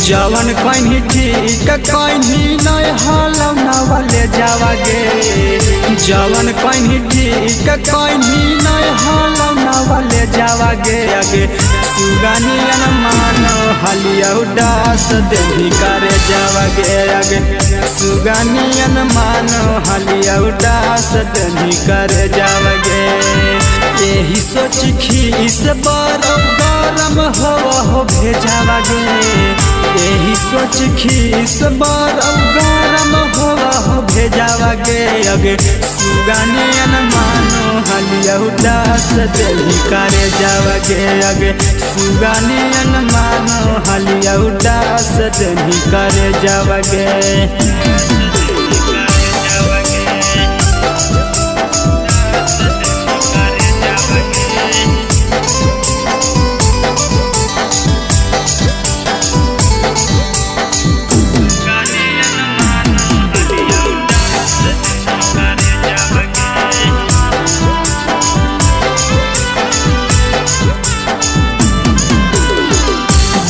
जवन कहीं ठीक कहीं नहीं हलम नवले जावागे। जवन कहीं ठीक कहीं नहीं हलम नवले जावागे। आगे सुगानियन मानो हलिया उदास देवी करे जावागे। आगे सुगानियन मानो हलिया उदास देवी करे जावागे। यही सोच खीस बरम गरम हो भेजावागे। यही सोच खीस बरम गरम हो भेजावागे। अगे सुगानियन मानो हलिया उदास देवी करे जावागे। अगे सुगानियन मानो हलिया उदास देवी करे जावागे।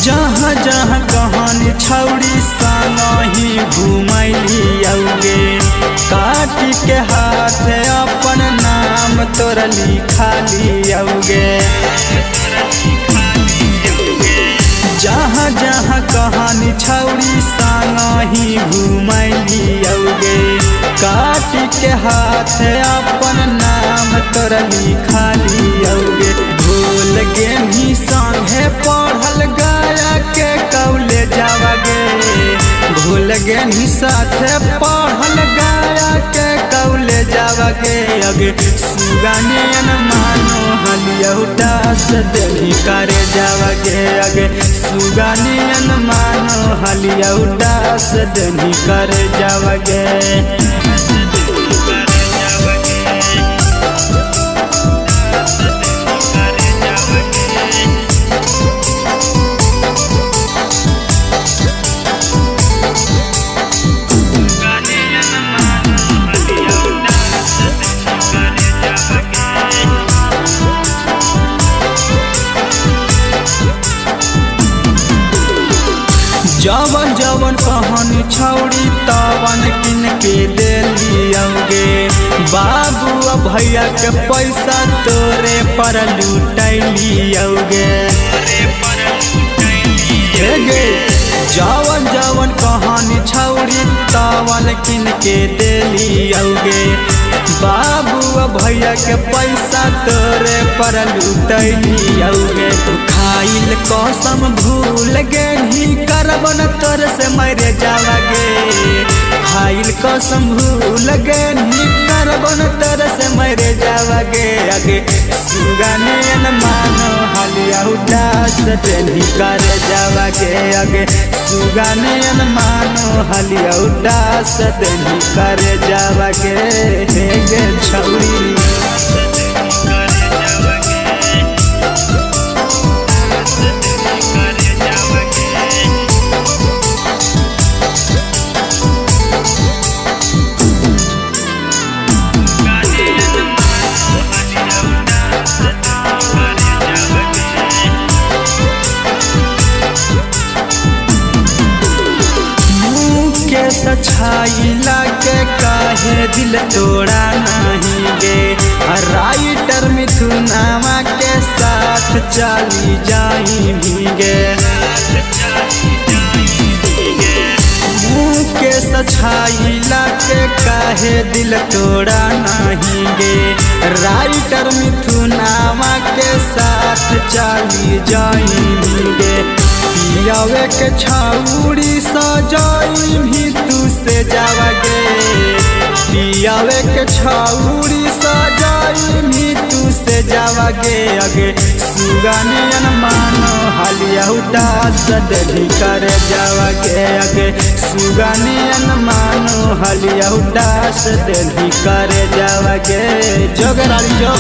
जहाँ जहाँ कहानी छौड़ी संगही घुमैली औगे। काटी के हाथ अपन नाम तोर लिखाली औगे। जहाँ जहाँ कहानी छौड़ी संगही घुमैली औगे। काटी के हाथ अपन नाम तोर लिखाली औगे। भूल गेनी संगे पढ़ल गाया के कौले जावागे। भूल गेनी साथे पढ़ल गाया के कौले जावागे। अगे सुगानियन मानो हलिया उदास देवी करे जावागे। अगे सुगानियन मानो हलिया उदास देवी करे जावागे। जवन जवन कहानी छौड़ी तवन किन के देली औगे। बाबू भैया के पैसा तोरे पर लुटैली औगे। जवन जवन कहानी छौड़ी तवन किन के देली औगे। बाबू भैया के पैसा तोरे पर लुटैली औगे। खाइल कसम भूल गेनी करबन तोर से मरे जावागे। खाइल कसम भूल गेनी करबन तोर से मरे जावागे। आगे सुगानियन मानो हलिया उदास देवी करे जावागे। आगे सुगानियन मानो हलिया उदास देवी करे जावागे। हे छौड़ी सछाइला के काहे दिल तोड़ा नहीं गे। राइटर मिथुनावा के साथ चली जाई भीगे। मुँह के सछाइला के काहे दिल तोड़ा नहीं गे। राइटर मिथुनावा के साथ चली जाई भीगे। पियावे के छौड़ी सजाई भी तू से जावागे। पियावे के छौड़ी सजाई भी तू से जावागे। अगे सुगानियन मानो हलिया उदास देवी करे जावागे। अगे सुगानियन मानो हलिया उदास देवी करे जावागे। जोगराली जो